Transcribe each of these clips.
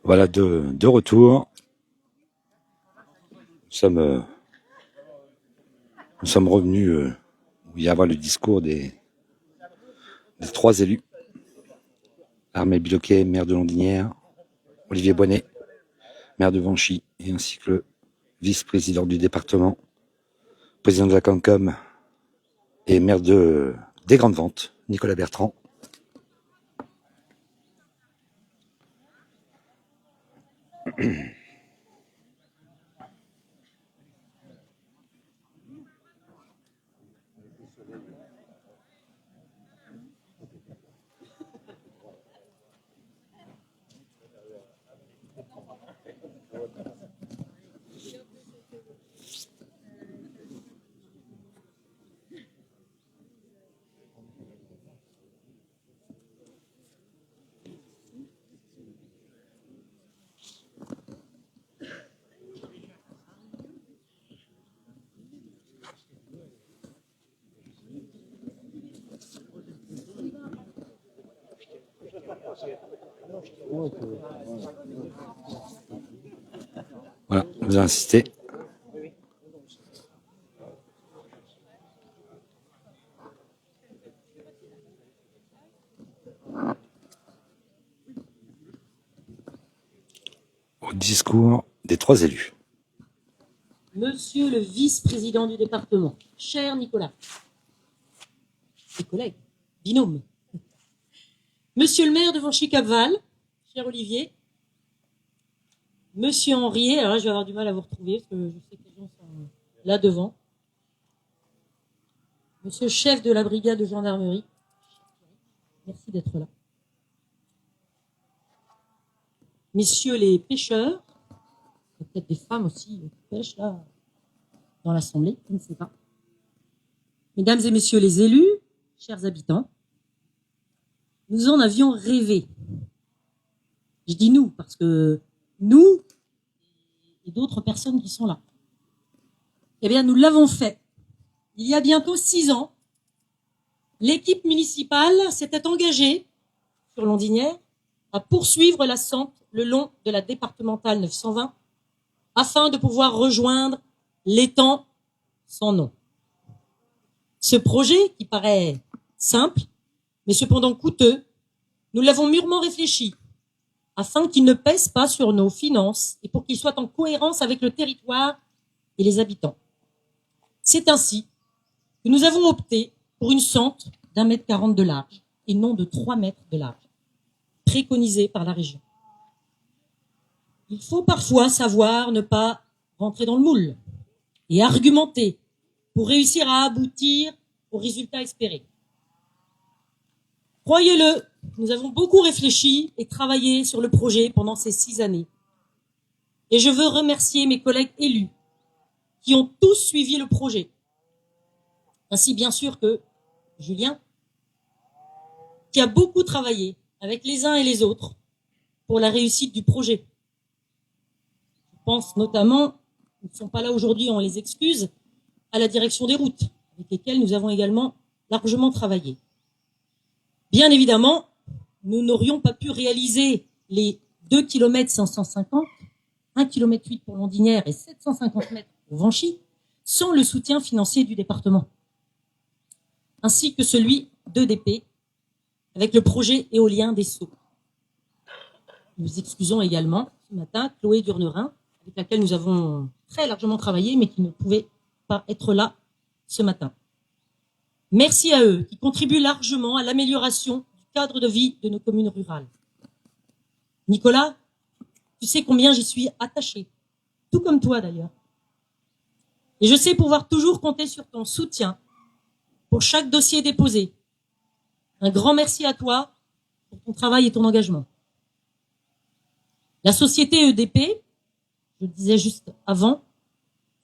Voilà, de retour. Nous sommes revenus où il y avait le discours des trois élus. Armel Biloquet, maire de Londinière, Olivier Boinet, maire de Vanchy, et ainsi que le vice-président du département, président de la CANCOM et maire des Grandes Ventes, Nicolas Bertrand. Voilà, vous insistez. Au discours des trois élus. Monsieur le vice-président du département, cher Nicolas, mes collègues, binôme, monsieur le maire de Vanchy-Capval, cher Olivier, monsieur Henriet, alors là je vais avoir du mal à vous retrouver parce que je sais que les gens sont là devant, monsieur le chef de la brigade de gendarmerie, merci d'être là, messieurs les pêcheurs, il y a peut-être des femmes aussi qui pêchent là dans l'assemblée, je ne sais pas, mesdames et messieurs les élus, chers habitants, nous en avions rêvé. Je dis nous, parce que nous et d'autres personnes qui sont là. Eh bien, nous l'avons fait. Il y a bientôt 6 ans, l'équipe municipale s'était engagée sur Londinière à poursuivre la Sente le long de la départementale 920 afin de pouvoir rejoindre l'étang sans nom. Ce projet, qui paraît simple, mais cependant coûteux, nous l'avons mûrement réfléchi afin qu'il ne pèse pas sur nos finances et pour qu'il soit en cohérence avec le territoire et les habitants. C'est ainsi que nous avons opté pour une sente d'1,40 m de large et non de 3 mètres de large, préconisée par la région. Il faut parfois savoir ne pas rentrer dans le moule et argumenter pour réussir à aboutir au résultat espéré. Croyez-le, nous avons beaucoup réfléchi et travaillé sur le projet pendant ces 6 années. Et je veux remercier mes collègues élus qui ont tous suivi le projet. Ainsi bien sûr que Julien, qui a beaucoup travaillé avec les uns et les autres pour la réussite du projet. Je pense notamment, ils ne sont pas là aujourd'hui, on les excuse, à la direction des routes, avec lesquelles nous avons également largement travaillé. Bien évidemment, nous n'aurions pas pu réaliser les 2 km 550, 1 km 8 pour Londinière et 750 mètres pour Vanchy, sans le soutien financier du département, ainsi que celui d'EDP, avec le projet éolien des Sceaux. Nous excusons également ce matin Chloé Durnerin, avec laquelle nous avons très largement travaillé, mais qui ne pouvait pas être là ce matin. Merci à eux, qui contribuent largement à l'amélioration du cadre de vie de nos communes rurales. Nicolas, tu sais combien j'y suis attachée, tout comme toi d'ailleurs. Et je sais pouvoir toujours compter sur ton soutien pour chaque dossier déposé. Un grand merci à toi pour ton travail et ton engagement. La société EDP, je le disais juste avant,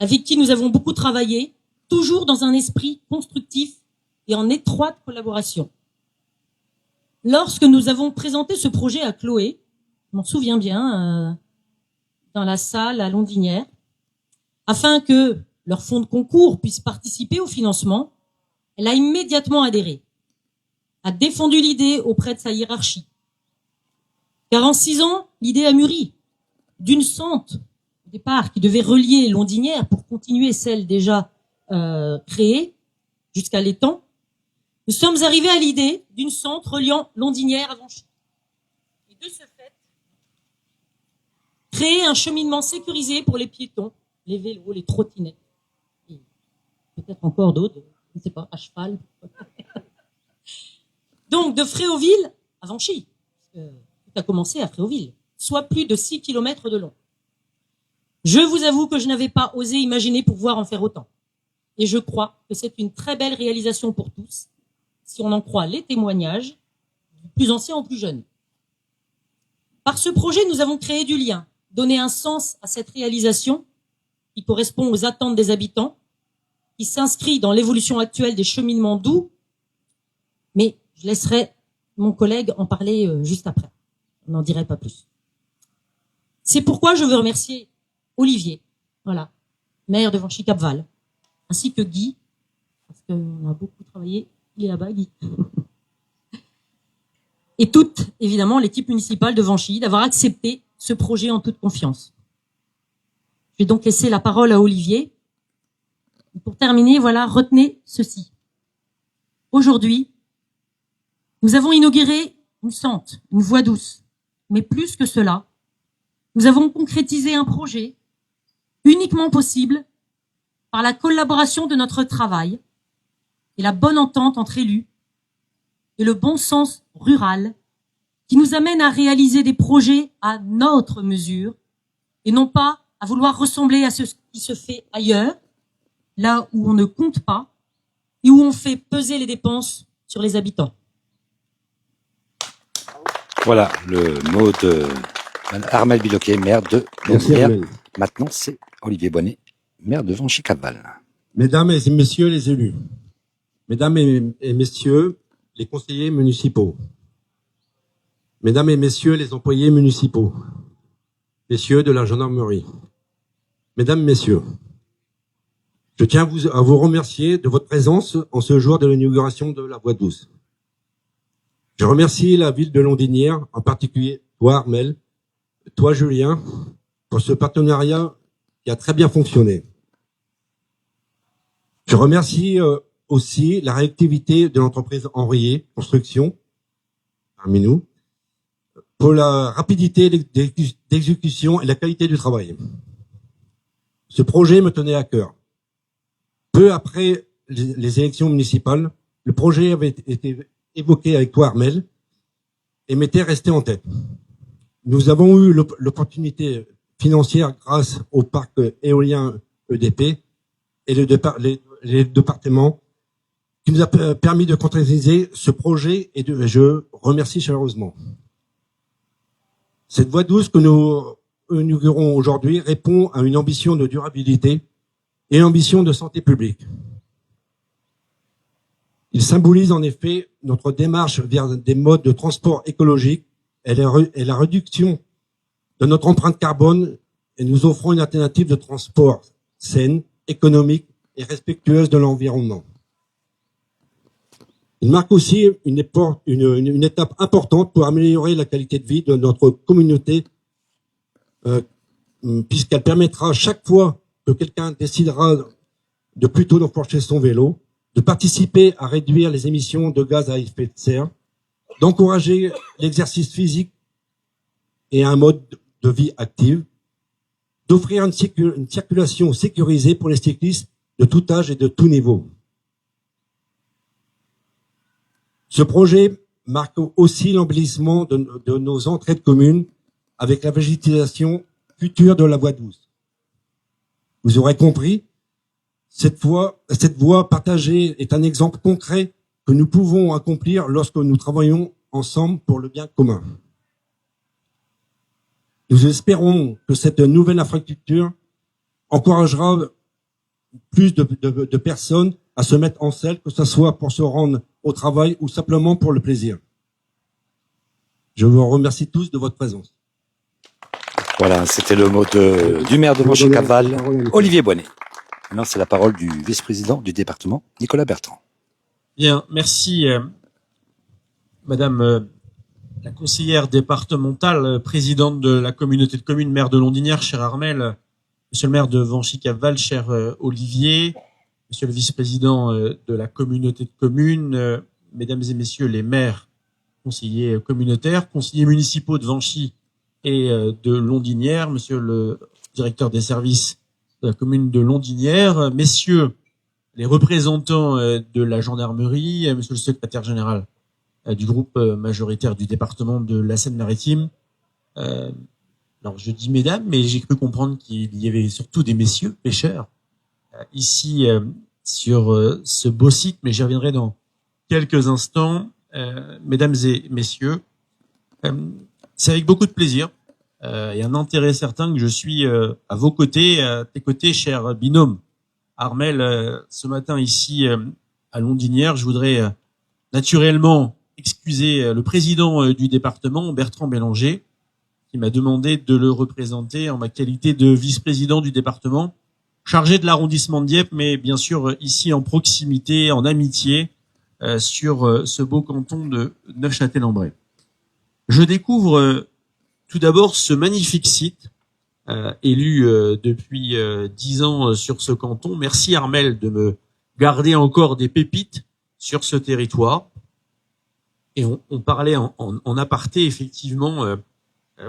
avec qui nous avons beaucoup travaillé, toujours dans un esprit constructif et en étroite collaboration. Lorsque nous avons présenté ce projet à Chloé, je m'en souviens bien, dans la salle à Londinière, afin que leur fonds de concours puisse participer au financement, elle a immédiatement adhéré, a défendu l'idée auprès de sa hiérarchie. Car en 6 ans, l'idée a mûri. D'une sente, au départ, qui devait relier Londinière pour continuer celle déjà créée jusqu'à l'étang, nous sommes arrivés à l'idée d'une sente reliant Londinière à Vanchy. Et de ce fait, créer un cheminement sécurisé pour les piétons, les vélos, les trottinettes, et peut-être encore d'autres, je ne sais pas, à cheval. Donc, de Fréauville à Vanchy, tout a commencé à Fréauville, soit plus de 6 km de long. Je vous avoue que je n'avais pas osé imaginer pouvoir en faire autant. Et je crois que c'est une très belle réalisation pour tous, si on en croit les témoignages, du plus ancien au plus jeune. Par ce projet, nous avons créé du lien, donné un sens à cette réalisation qui correspond aux attentes des habitants, qui s'inscrit dans l'évolution actuelle des cheminements doux, mais je laisserai mon collègue en parler juste après. On n'en dirait pas plus. C'est pourquoi je veux remercier Olivier, voilà, maire de Vanchy-Capval, ainsi que Guy, parce qu'on a beaucoup travaillé, il est là-bas, Guy. Et toute, évidemment, l'équipe municipale de Vanchy d'avoir accepté ce projet en toute confiance. Je vais donc laisser la parole à Olivier. Pour terminer, voilà, retenez ceci. Aujourd'hui, nous avons inauguré une sente, une voie douce. Mais plus que cela, nous avons concrétisé un projet uniquement possible par la collaboration de notre travail et la bonne entente entre élus et le bon sens rural qui nous amène à réaliser des projets à notre mesure et non pas à vouloir ressembler à ce qui se fait ailleurs, là où on ne compte pas et où on fait peser les dépenses sur les habitants. Voilà le mot de Armel Biloquet, maire de Londinière. Maintenant, c'est Olivier Bonnet, maire de Vanchy-Capval. Mesdames et messieurs les élus, mesdames et messieurs les conseillers municipaux, mesdames et messieurs les employés municipaux, messieurs de la gendarmerie, mesdames, messieurs, je tiens à vous remercier de votre présence en ce jour de l'inauguration de la voie douce. Je remercie la ville de Londinière, en particulier toi Armel, toi Julien, pour ce partenariat qui a très bien fonctionné. Je remercie aussi la réactivité de l'entreprise Henriet Construction, parmi nous, pour la rapidité d'exécution et la qualité du travail. Ce projet me tenait à cœur. Peu après les élections municipales, le projet avait été évoqué avec toi, Armel, et m'était resté en tête. Nous avons eu l'opportunité financière grâce au parc éolien EDP et les départements qui nous a permis de concrétiser ce projet et je remercie chaleureusement. Cette voie douce que nous inaugurons aujourd'hui répond à une ambition de durabilité et une ambition de santé publique. Il symbolise en effet notre démarche vers des modes de transport écologiques et la réduction de notre empreinte carbone et nous offrons une alternative de transport saine, économique et respectueuse de l'environnement. Il marque aussi une étape importante pour améliorer la qualité de vie de notre communauté puisqu'elle permettra chaque fois que quelqu'un décidera de plutôt d'emporter son vélo, de participer à réduire les émissions de gaz à effet de serre, d'encourager l'exercice physique et un mode de vie active, d'offrir une circulation sécurisée pour les cyclistes de tout âge et de tout niveau. Ce projet marque aussi l'embellissement de nos entrées de communes avec la végétisation future de la voie douce. Vous aurez compris, cette voie partagée est un exemple concret que nous pouvons accomplir lorsque nous travaillons ensemble pour le bien commun. Nous espérons que cette nouvelle infrastructure encouragera plus de personnes à se mettre en selle, que ce soit pour se rendre au travail ou simplement pour le plaisir. Je vous remercie tous de votre présence. Voilà, c'était le mot du maire de Vanchy-Capval, Olivier Bonnet. Maintenant, c'est la parole du vice-président du département, Nicolas Bertrand. Bien, merci, Madame la conseillère départementale, présidente de la communauté de communes, maire de Londinières, cher Armel, monsieur le maire de Vanchy-Capval, cher Olivier, monsieur le vice-président de la communauté de communes, mesdames et messieurs les maires, conseillers communautaires, conseillers municipaux de Vanchy et de Londinières, monsieur le directeur des services de la commune de Londinières, messieurs les représentants de la gendarmerie, monsieur le secrétaire général du groupe majoritaire du département de la Seine-Maritime. Alors je dis mesdames, mais j'ai cru comprendre qu'il y avait surtout des messieurs pêcheurs ici sur ce beau site, mais j'y reviendrai dans quelques instants. Mesdames et messieurs, c'est avec beaucoup de plaisir et un intérêt certain que je suis à vos côtés, à tes côtés, cher binôme Armel, ce matin ici à Londinières. Je voudrais naturellement excuser le président du département, Bertrand Bélanger, qui m'a demandé de le représenter en ma qualité de vice-président du département, chargé de l'arrondissement de Dieppe, mais bien sûr ici en proximité, en amitié, sur ce beau canton de Neufchâtel-en-Bray. Je découvre tout d'abord ce magnifique site, élu depuis 10 ans sur ce canton. Merci Armel de me garder encore des pépites sur ce territoire. Et on parlait en aparté, effectivement,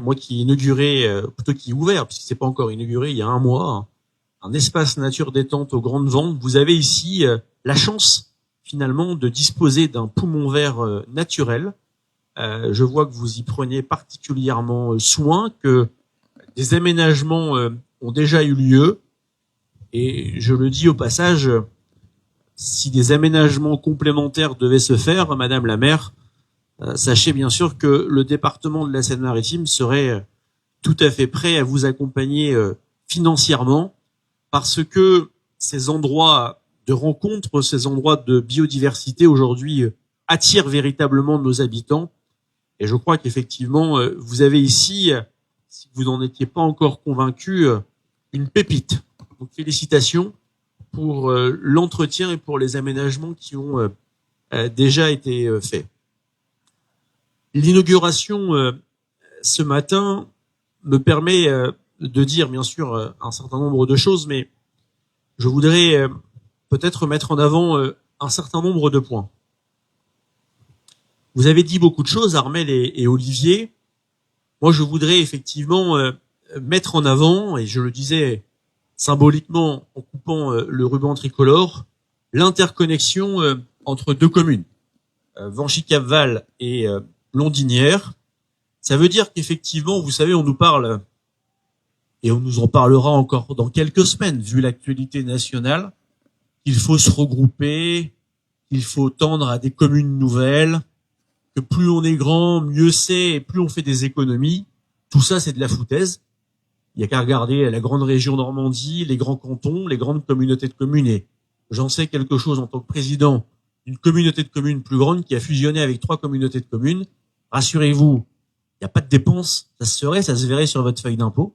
moi qui inaugurais, plutôt qui ouvert, puisque c'est pas encore inauguré, il y a un mois, un espace nature détente aux Grandes Ventes. Vous avez ici la chance, finalement, de disposer d'un poumon vert naturel. Je vois que vous y prenez particulièrement soin, que des aménagements ont déjà eu lieu. Et je le dis au passage, si des aménagements complémentaires devaient se faire, Madame la maire, sachez bien sûr que le département de la Seine-Maritime serait tout à fait prêt à vous accompagner financièrement, parce que ces endroits de rencontre, ces endroits de biodiversité aujourd'hui attirent véritablement nos habitants. Et je crois qu'effectivement, vous avez ici, si vous n'en étiez pas encore convaincu, une pépite. Donc félicitations pour l'entretien et pour les aménagements qui ont déjà été faits. L'inauguration ce matin me permet de dire bien sûr un certain nombre de choses, mais je voudrais peut-être mettre en avant un certain nombre de points. Vous avez dit beaucoup de choses, Armel et Olivier. Moi, je voudrais effectivement mettre en avant, et je le disais symboliquement en coupant le ruban tricolore, l'interconnexion entre deux communes, Vanchy-Capval et Londinières. Ça veut dire qu'effectivement, vous savez, on nous parle, et on nous en parlera encore dans quelques semaines, vu l'actualité nationale, qu'il faut se regrouper, qu'il faut tendre à des communes nouvelles, que plus on est grand, mieux c'est, et plus on fait des économies. Tout ça, c'est de la foutaise. Il n'y a qu'à regarder la grande région Normandie, les grands cantons, les grandes communautés de communes, et j'en sais quelque chose en tant que président d'une communauté de communes plus grande qui a fusionné avec 3 communautés de communes. Rassurez-vous, il n'y a pas de dépenses, ça se verrait sur votre feuille d'impôt.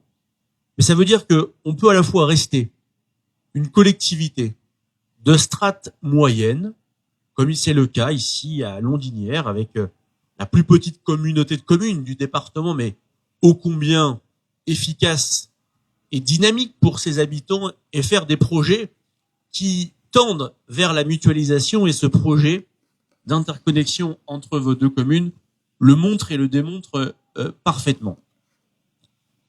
Mais ça veut dire que on peut à la fois rester une collectivité de strate moyenne, comme c'est le cas ici à Londinières, avec la plus petite communauté de communes du département, mais ô combien efficace et dynamique pour ses habitants, et faire des projets qui tendent vers la mutualisation. Et ce projet d'interconnexion entre vos deux communes le montre et le démontre parfaitement.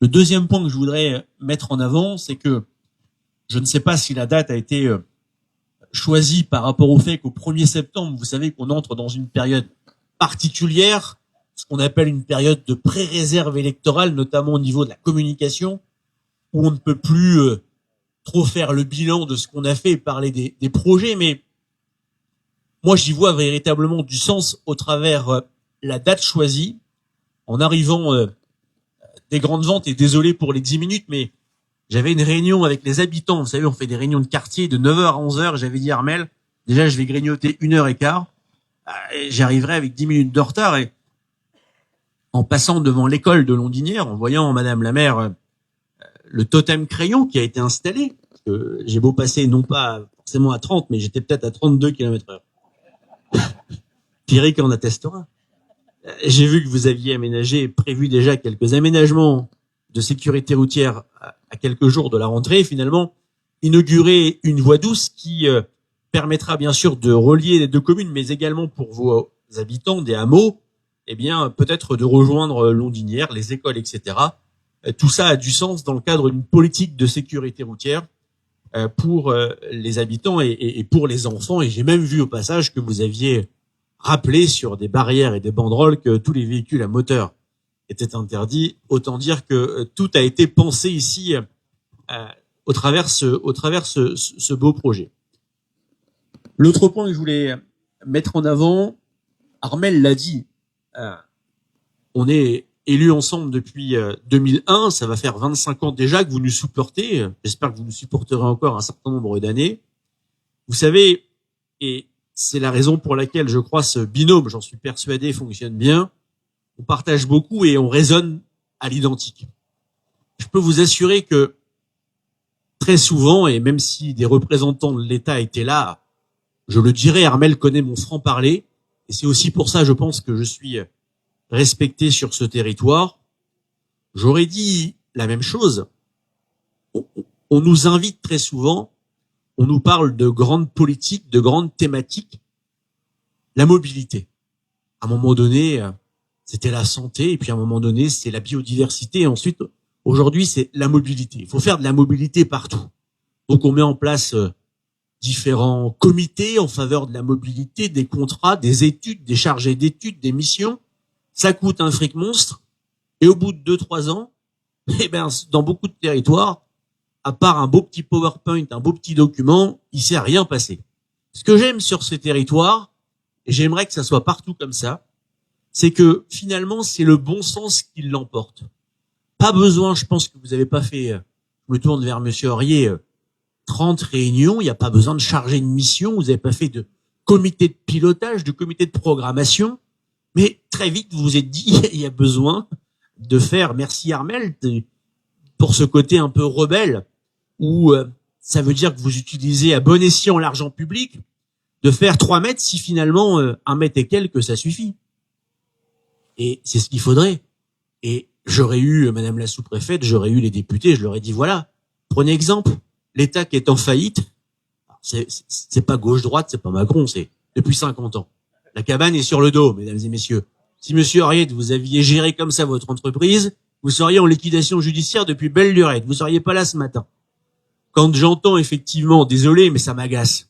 Le deuxième point que je voudrais mettre en avant, c'est que je ne sais pas si la date a été choisie par rapport au fait qu'au 1er septembre, vous savez qu'on entre dans une période particulière, ce qu'on appelle une période de pré-réserve électorale, notamment au niveau de la communication, où on ne peut plus trop faire le bilan de ce qu'on a fait et parler des projets, mais moi j'y vois véritablement du sens au travers la date choisie, en arrivant des Grandes Ventes, et désolé pour les 10 minutes, mais j'avais une réunion avec les habitants, vous savez, on fait des réunions de quartier de 9h à 11h, j'avais dit Armel, déjà je vais grignoter 1h15, et j'arriverai avec 10 minutes de retard, et en passant devant l'école de Londinières, en voyant Madame la maire, le totem crayon qui a été installé, parce que j'ai beau passer non pas forcément à 30, mais j'étais peut-être à 32 km/h. Pierrick en attestera. J'ai vu que vous aviez prévu déjà quelques aménagements de sécurité routière à quelques jours de la rentrée. Finalement, inaugurer une voie douce qui permettra bien sûr de relier les deux communes, mais également pour vos habitants des hameaux, eh bien peut-être de rejoindre Londinières, les écoles, etc. Tout ça a du sens dans le cadre d'une politique de sécurité routière pour les habitants et pour les enfants. Et j'ai même vu au passage que vous aviez rappelé sur des barrières et des banderoles que tous les véhicules à moteur étaient interdits. Autant dire que tout a été pensé ici au travers ce beau projet. L'autre point que je voulais mettre en avant, Armelle l'a dit, on est élus ensemble depuis 2001, ça va faire 25 ans déjà que vous nous supportez, j'espère que vous nous supporterez encore un certain nombre d'années. Vous savez, et c'est la raison pour laquelle je crois ce binôme, j'en suis persuadé, fonctionne bien, on partage beaucoup et on raisonne à l'identique. Je peux vous assurer que très souvent, et même si des représentants de l'État étaient là, je le dirais, Armelle connaît mon franc-parler, et c'est aussi pour ça, je pense, que je suis respecté sur ce territoire. J'aurais dit la même chose. On nous invite très souvent, on nous parle de grandes politiques, de grandes thématiques. La mobilité. À un moment donné, c'était la santé, et puis à un moment donné, c'est la biodiversité, et ensuite, aujourd'hui, c'est la mobilité. Il faut faire de la mobilité partout. Donc on met en place différents comités en faveur de la mobilité, des contrats, des études, des chargés d'études, des missions. Ça coûte un fric monstre. Et au bout de 2-3 ans, eh ben, dans beaucoup de territoires, à part un beau petit PowerPoint, un beau petit document, il s'est rien passé. Ce que j'aime sur ces territoires, et j'aimerais que ça soit partout comme ça, c'est que finalement, c'est le bon sens qui l'emporte. Pas besoin, je pense que vous n'avez pas fait, je me tourne vers Monsieur Aurier, 30 réunions, il n'y a pas besoin de charger une mission, vous n'avez pas fait de comité de pilotage, de comité de programmation, mais très vite vous vous êtes dit, il y a besoin de faire, merci Armelle, pour ce côté un peu rebelle, où ça veut dire que vous utilisez à bon escient l'argent public, de faire 3 mètres si finalement 1 mètre et quelques, ça suffit. Et c'est ce qu'il faudrait. Et j'aurais eu Madame la sous-préfète, j'aurais eu les députés, je leur ai dit, voilà, prenez exemple, l'État qui est en faillite, c'est pas gauche-droite, c'est pas Macron, c'est depuis 50 ans. La cabane est sur le dos, mesdames et messieurs. Si Monsieur Aurier, vous aviez géré comme ça votre entreprise, vous seriez en liquidation judiciaire depuis belle lurette. Vous seriez pas là ce matin. Quand j'entends effectivement, désolé, mais ça m'agace,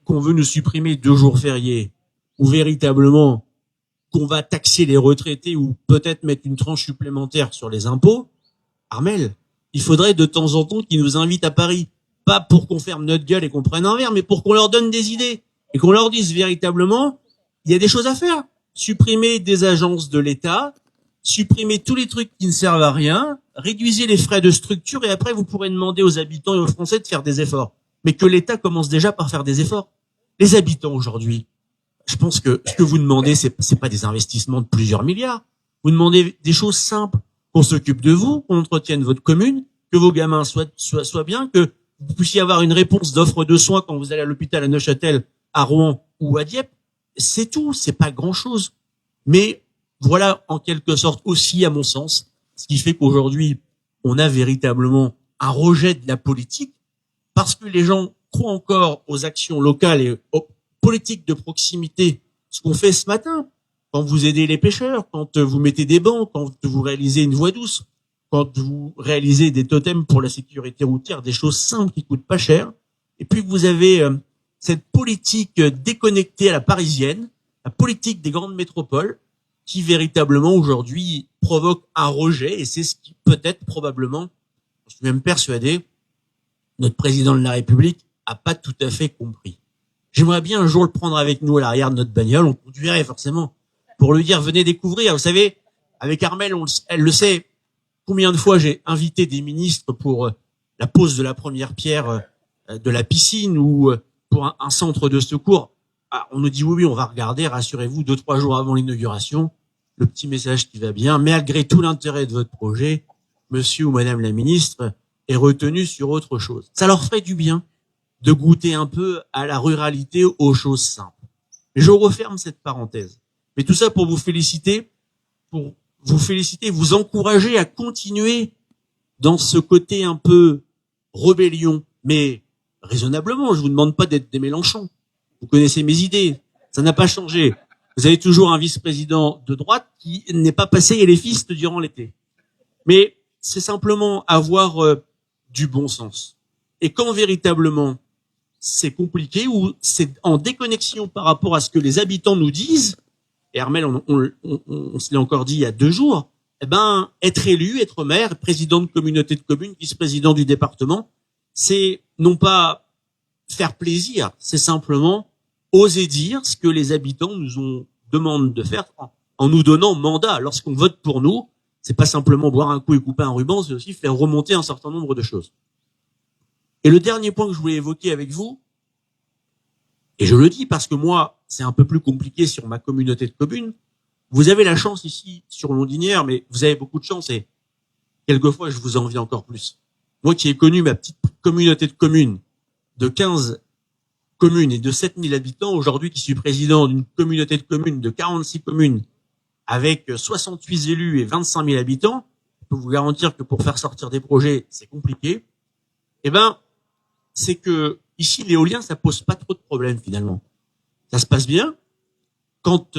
qu'on veut nous supprimer 2 jours fériés, ou véritablement qu'on va taxer les retraités ou peut-être mettre une tranche supplémentaire sur les impôts, Armelle, il faudrait de temps en temps qu'ils nous invitent à Paris. Pas pour qu'on ferme notre gueule et qu'on prenne un verre, mais pour qu'on leur donne des idées. Et qu'on leur dise véritablement, il y a des choses à faire. Supprimer des agences de l'État, supprimer tous les trucs qui ne servent à rien, réduisez les frais de structure et après vous pourrez demander aux habitants et aux Français de faire des efforts. Mais que l'État commence déjà par faire des efforts. Les habitants aujourd'hui, je pense que ce que vous demandez, c'est pas des investissements de plusieurs milliards. Vous demandez des choses simples. Qu'on s'occupe de vous, qu'on entretienne votre commune, que vos gamins soient bien, que vous puissiez avoir une réponse d'offre de soins quand vous allez à l'hôpital à Neuchâtel, à Rouen ou à Dieppe. C'est tout, c'est pas grand-chose. Mais voilà, en quelque sorte aussi, à mon sens, ce qui fait qu'aujourd'hui, on a véritablement un rejet de la politique parce que les gens croient encore aux actions locales et aux politiques de proximité. Ce qu'on fait ce matin, quand vous aidez les pêcheurs, quand vous mettez des bancs, quand vous réalisez une voie douce, quand vous réalisez des totems pour la sécurité routière, des choses simples qui coûtent pas cher, et puis vous avez cette politique déconnectée à la parisienne, la politique des grandes métropoles, qui véritablement aujourd'hui provoque un rejet, et c'est ce qui peut-être probablement, je suis même persuadé, notre président de la République a pas tout à fait compris. J'aimerais bien un jour le prendre avec nous à l'arrière de notre bagnole, on conduirait forcément, pour lui dire venez découvrir. Vous savez, avec Armelle, elle le sait, combien de fois j'ai invité des ministres pour la pose de la première pierre de la piscine ou pour un centre de secours. Ah, on nous dit oui, on va regarder, rassurez-vous, 2-3 jours avant l'inauguration, le petit message qui va bien. Malgré tout l'intérêt de votre projet, monsieur ou madame la ministre est retenu sur autre chose. Ça leur ferait du bien de goûter un peu à la ruralité, aux choses simples. Mais je referme cette parenthèse. Mais tout ça pour vous féliciter, vous encourager à continuer dans ce côté un peu rébellion, mais raisonnablement. Je vous demande pas d'être des Mélenchon. Vous connaissez mes idées. Ça n'a pas changé. Vous avez toujours un vice-président de droite qui n'est pas passé éléphiste durant l'été. Mais c'est simplement avoir du bon sens. Et quand véritablement c'est compliqué ou c'est en déconnexion par rapport à ce que les habitants nous disent, et Armel, on se l'est encore dit il y a 2 jours, eh ben, être élu, être maire, président de communauté de communes, vice-président du département, c'est non pas faire plaisir, c'est simplement oser dire ce que les habitants nous demandent de faire en nous donnant mandat. Lorsqu'on vote pour nous, c'est pas simplement boire un coup et couper un ruban, c'est aussi faire remonter un certain nombre de choses. Et le dernier point que je voulais évoquer avec vous, et je le dis parce que moi, c'est un peu plus compliqué sur ma communauté de communes, vous avez la chance ici sur Londinière, mais vous avez beaucoup de chance et quelquefois je vous envie encore plus. Moi qui ai connu ma petite communauté de communes de 15 communes et de 7000 habitants, aujourd'hui qui suis président d'une communauté de communes de 46 communes avec 68 élus et 25 000 habitants, je peux vous garantir que pour faire sortir des projets, c'est compliqué. Eh ben, c'est que ici, l'éolien, ça pose pas trop de problèmes finalement. Ça se passe bien. Quand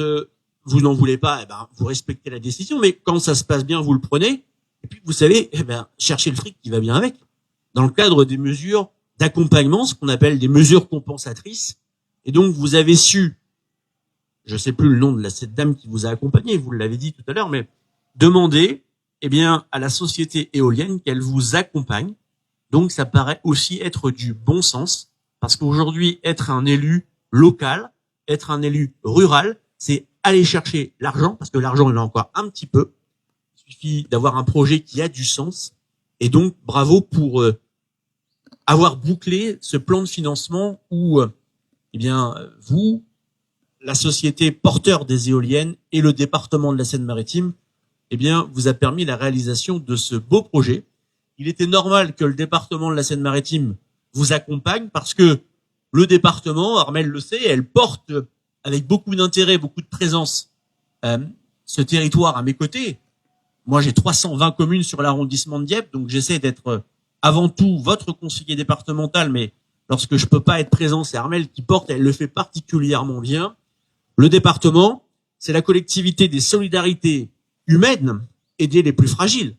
vous n'en voulez pas, eh ben, vous respectez la décision, mais quand ça se passe bien, vous le prenez. Et puis, vous savez, eh ben, cherchez le fric qui va bien avec. Dans le cadre des mesures d'accompagnement, ce qu'on appelle des mesures compensatrices. Et donc, vous avez su, je sais plus le nom de cette dame qui vous a accompagné, vous l'avez dit tout à l'heure, mais demander, eh bien, à la société éolienne qu'elle vous accompagne. Donc, ça paraît aussi être du bon sens, parce qu'aujourd'hui, être un élu local, être un élu rural, c'est aller chercher l'argent, parce que l'argent, il y en a encore un petit peu. Il suffit d'avoir un projet qui a du sens. Et donc, bravo pour avoir bouclé ce plan de financement où, eh bien, vous, la société porteur des éoliennes et le département de la Seine-Maritime, eh bien, vous a permis la réalisation de ce beau projet. Il était normal que le département de la Seine-Maritime vous accompagne parce que le département, Armel le sait, elle porte avec beaucoup d'intérêt, beaucoup de présence ce territoire à mes côtés. Moi, j'ai 320 communes sur l'arrondissement de Dieppe, donc j'essaie d'être avant tout votre conseiller départemental, mais lorsque je peux pas être présent, c'est Armel qui porte, elle le fait particulièrement bien. Le département, c'est la collectivité des solidarités humaines, aider les plus fragiles.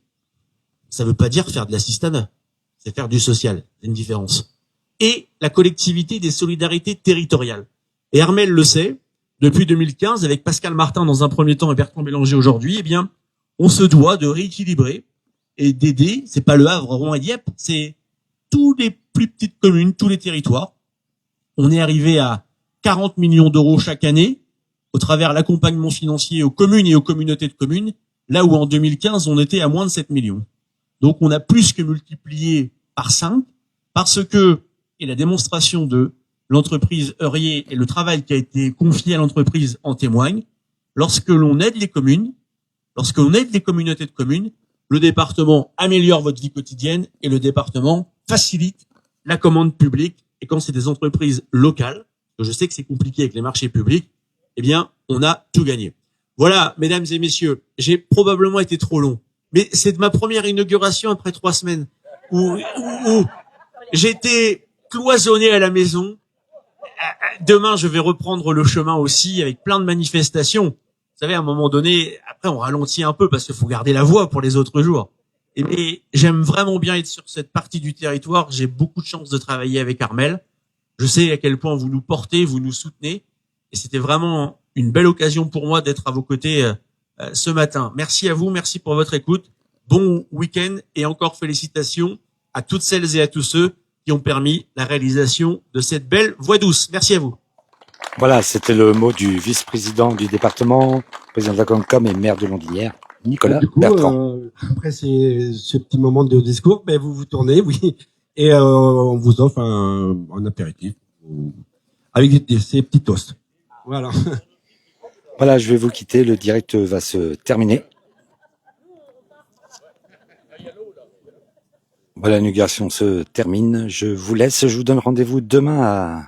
Ça veut pas dire faire de l'assistanat, c'est faire du social, c'est une différence. Et la collectivité des solidarités territoriales. Et Armel le sait, depuis 2015, avec Pascal Martin dans un premier temps et Bertrand Bélanger aujourd'hui, eh bien, on se doit de rééquilibrer et d'aider, c'est pas le Havre, Rouen et Dieppe, c'est tous les plus petites communes, tous les territoires. On est arrivé à 40 millions d'euros chaque année au travers l'accompagnement financier aux communes et aux communautés de communes, là où en 2015, on était à moins de 7 millions. Donc on a plus que multiplié par 5 parce que, et la démonstration de l'entreprise Heurier et le travail qui a été confié à l'entreprise en témoigne, lorsque l'on aide les communes, lorsque l'on aide les communautés de communes, le département améliore votre vie quotidienne et le département facilite la commande publique. Et quand c'est des entreprises locales, que je sais que c'est compliqué avec les marchés publics, eh bien, on a tout gagné. Voilà, mesdames et messieurs, j'ai probablement été trop long. Mais c'est de ma première inauguration après 3 semaines où j'étais cloisonné à la maison. Demain, je vais reprendre le chemin aussi avec plein de manifestations. Vous savez, à un moment donné, après, on ralentit un peu parce qu'il faut garder la voix pour les autres jours. Mais j'aime vraiment bien être sur cette partie du territoire. J'ai beaucoup de chance de travailler avec Armel. Je sais à quel point vous nous portez, vous nous soutenez. Et c'était vraiment une belle occasion pour moi d'être à vos côtés ce matin. Merci à vous, merci pour votre écoute. Bon week-end et encore félicitations à toutes celles et à tous ceux qui ont permis la réalisation de cette belle voie douce. Merci à vous. Voilà, c'était le mot du vice-président du département, président de la Concom et maire de Londinière, Nicolas Du coup, Bertrand. après ce petit moment de discours, ben vous vous tournez, oui, et on vous offre un apéritif avec ces petits toasts. Voilà. Voilà, je vais vous quitter, le direct va se terminer. Voilà, l'inauguration se termine. Je vous laisse, je vous donne rendez-vous demain à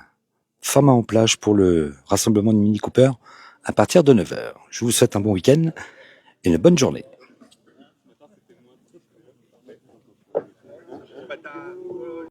Farma en plage pour le rassemblement de Mini Cooper à partir de 9 h. Je vous souhaite un bon week-end et une bonne journée.